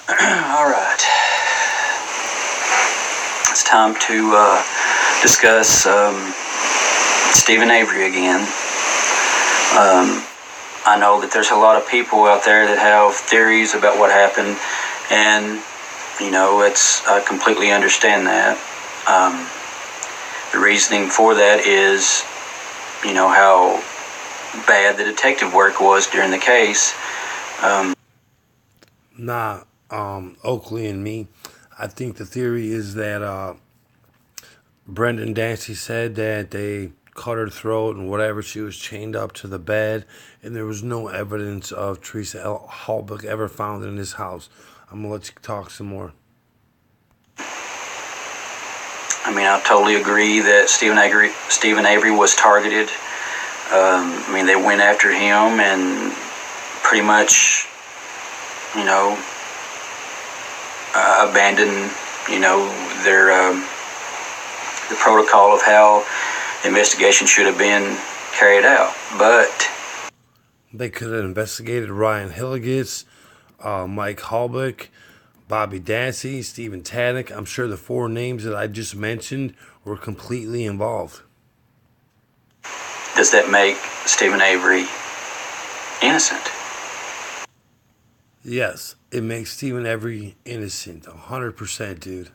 All right. It's time to discuss Stephen Avery again. I know that there's a lot of people out there that have theories about what happened, and I completely understand that. The reasoning for that is, how bad the detective work was during the case. Oakley and Me. I think the theory is that Brendan Dancey said that they cut her throat and whatever, she was chained up to the bed, and there was no evidence of Teresa Halbach ever found in his house. I'm going to let you talk some more. I totally agree that Stephen Avery was targeted. They went after him and pretty much, abandoned, their the protocol of how the investigation should have been carried out. But they could have investigated Ryan Hilligus, Mike Halbach, Bobby Dancey, Stephen Tadnick. I'm sure the four names that I just mentioned were completely involved. Does that make Stephen Avery innocent? Yes, it makes Stephen Avery innocent, 100%, dude.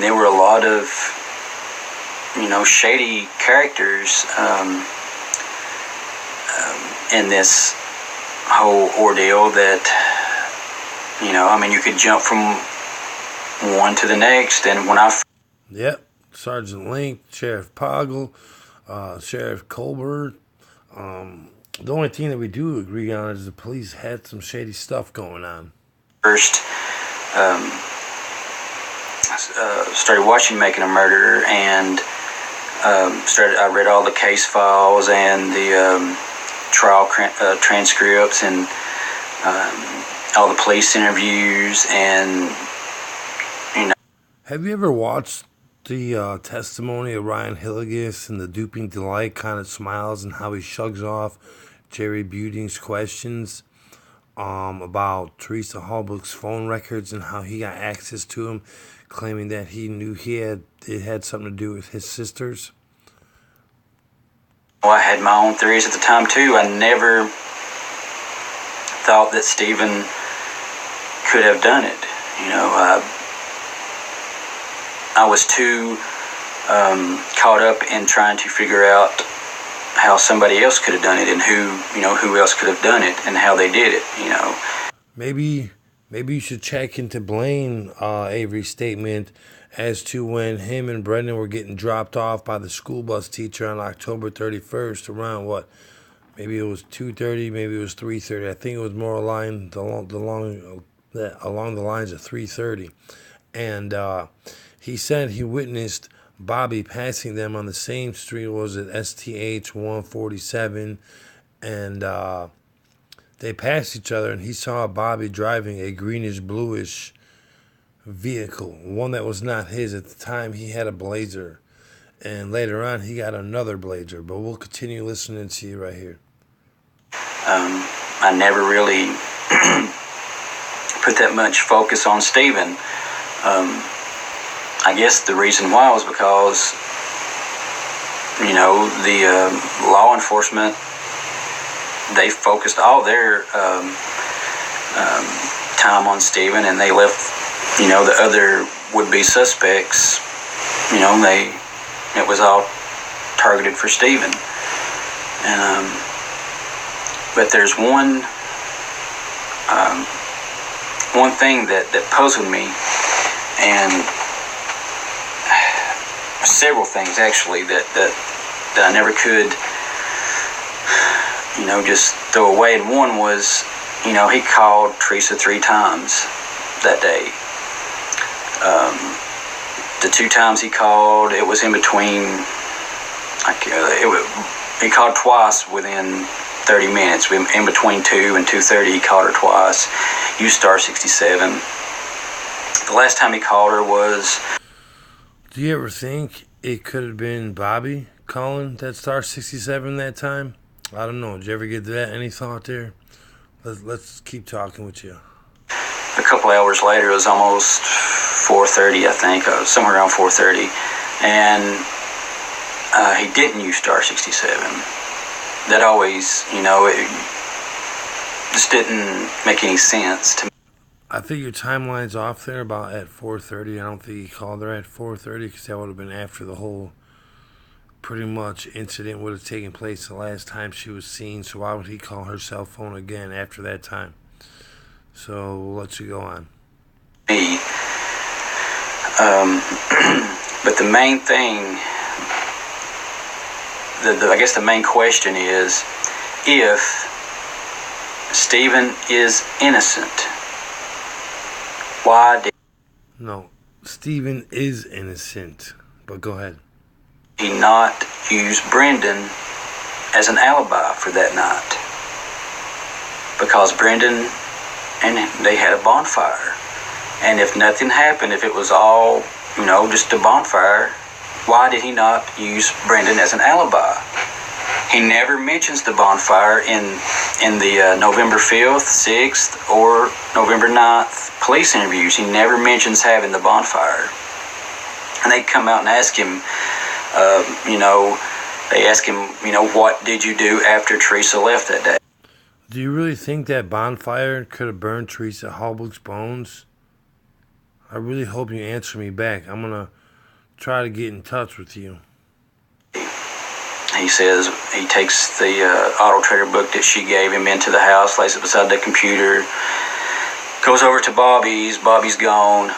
There were a lot of, shady characters in this whole ordeal that, you could jump from one to the next. And when Yep, Sergeant Link, Sheriff Poggle, Sheriff Colbert. The only thing that we do agree on is the police had some shady stuff going on. First started watching Making a Murderer, and I read all the case files and the trial transcripts and all the police interviews, and Have you ever watched the testimony of Ryan Hilligus and the duping delight kind of smiles and how he shrugs off Jerry Buting's questions about Teresa Halbach's phone records and how he got access to them, claiming that he knew it had something to do with his sisters? Well, I had my own theories at the time too. I never thought that Stephen could have done it. I was too caught up in trying to figure out how somebody else could have done it, and who else could have done it, and how they did it. Maybe you should check into Blaine Avery's statement as to when him and Brendan were getting dropped off by the school bus teacher on October 31st around what? Maybe it was 2:30, maybe it was 3:30. I think it was more along the lines of 3:30. And he said he witnessed Bobby passing them on the same street. Was it STH 147? And they passed each other, and he saw Bobby driving a greenish-bluish vehicle, one that was not his. At the time, he had a Blazer, and later on, he got another Blazer. But we'll continue listening to you right here. I never really put that much focus on Stephen. I guess the reason why was because, the law enforcement, they focused all their time on Stephen, and they left, the other would-be suspects, it was all targeted for Stephen. And, but there's one thing that puzzled me, and several things actually that I never could, just throw away. And one was, he called Teresa 3 times that day. The 2 times he called, it was in between. He called twice within 30 minutes. In between 2 and 2:30, he called her twice. Used star 67. The last time he called her was. Do you ever think it could have been Bobby calling that star 67 that time? I don't know. Did you ever get to that? Any thought there? Let's keep talking with you. A couple hours later, it was almost 4:30, I think, somewhere around 4:30, and he didn't use Star 67. That always, it just didn't make any sense to me. I think your timeline's off there about at 4:30. I don't think he called her at 4:30 because that would have been after the whole pretty much incident would have taken place the last time she was seen. So why would he call her cell phone again after that time? So we'll let you go on. Me. But the main thing, I guess the main question is, if Stephen is innocent, why did No, Stephen is innocent. But go ahead. he not use Brendan as an alibi for that night? Because Brendan and they had a bonfire. And if nothing happened, if it was all, just a bonfire, why did he not use Brendan as an alibi? He never mentions the bonfire in the November 5th, 6th, or November 9th police interviews. He never mentions having the bonfire. And they come out and ask him, they ask him, what did you do after Teresa left that day? Do you really think that bonfire could have burned Teresa Halbach's bones? I really hope you answer me back. I'm going to try to get in touch with you. He says he takes the auto trader book that she gave him into the house, lays it beside the computer, goes over to Bobby's. Bobby's gone,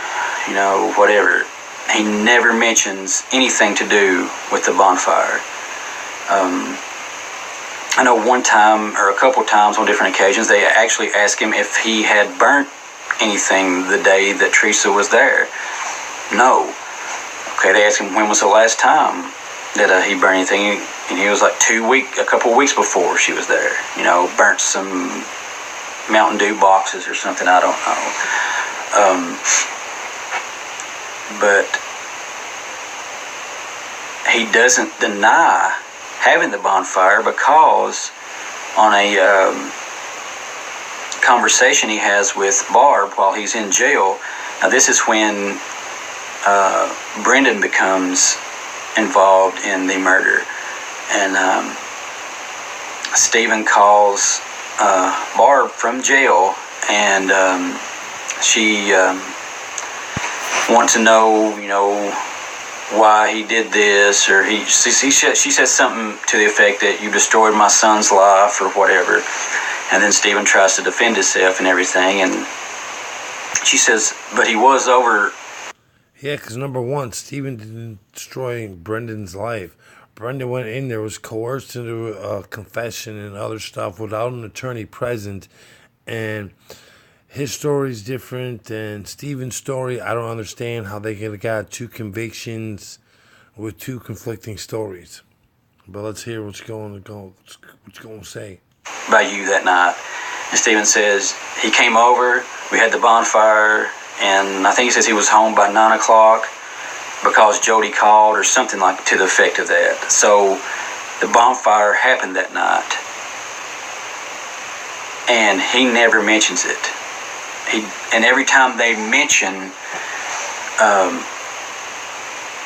whatever. He never mentions anything to do with the bonfire. I know one time or a couple times on different occasions they actually asked him if he had burnt anything the day that Teresa was there. No. Okay, they asked him when was the last time that he burned anything, and he was like a couple weeks before she was there. Burnt some Mountain Dew boxes or something, I don't know. But he doesn't deny having the bonfire because on a conversation he has with Barb while he's in jail. Now this is when Brendan becomes involved in the murder, and Stephen calls Barb from jail, and she wants to know, why he did this, or she says something to the effect that you destroyed my son's life or whatever, and then Stephen tries to defend himself and everything, and she says, but he was over. Yeah, because number one, Stephen didn't destroy Brendan's life. Brendan went in there, was coerced into a confession and other stuff without an attorney present, and his story is different than Stephen's story. I don't understand how they could have got two convictions with two conflicting stories. But let's hear what you're going to say. By you that night. And Stephen says he came over, we had the bonfire, and I think he says he was home by 9 o'clock because Jody called or something like to the effect of that. So the bonfire happened that night. And he never mentions it. And every time they mention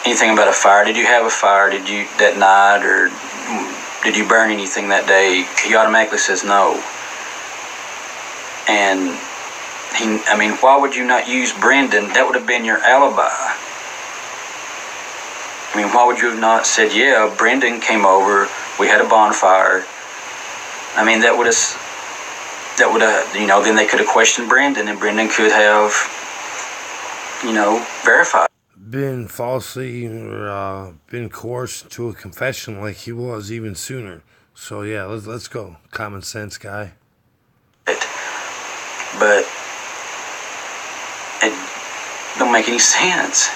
anything about a fire, did you have a fire? Did you that night, or did you burn anything that day? He automatically says no. And why would you not use Brendan? That would have been your alibi. Why would you have not said, yeah, Brendan came over, we had a bonfire? That would have, then they could have questioned Brendan, and Brendan could have, verified. Been falsely been coerced to a confession like he was even sooner. So yeah, let's go. Common sense guy. But it don't make any sense,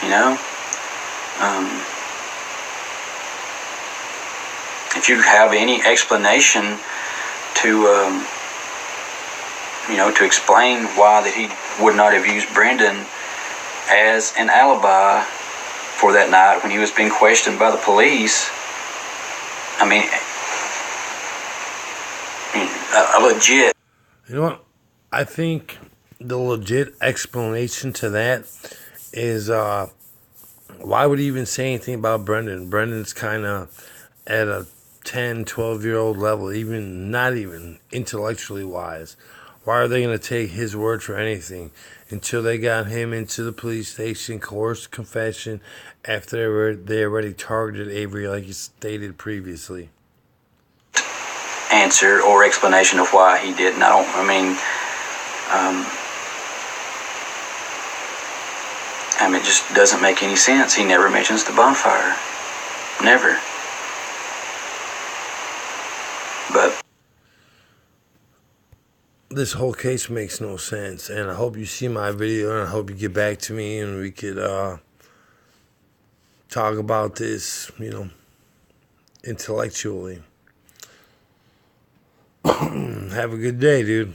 If you have any explanation to to explain why that he would not have used Brendan as an alibi for that night when he was being questioned by the police. a legit. You know what? I think the legit explanation to that is why would he even say anything about Brendan? Brendan's kind of at a 10, 12-year-old level, even not even intellectually wise. Why are they going to take his word for anything until they got him into the police station, coerced confession, after they already targeted Avery like you stated previously? Answer or explanation of why he didn't. It just doesn't make any sense. He never mentions the bonfire. Never. But this whole case makes no sense, and I hope you see my video, and I hope you get back to me, and we could talk about this, intellectually. Have a good day, dude.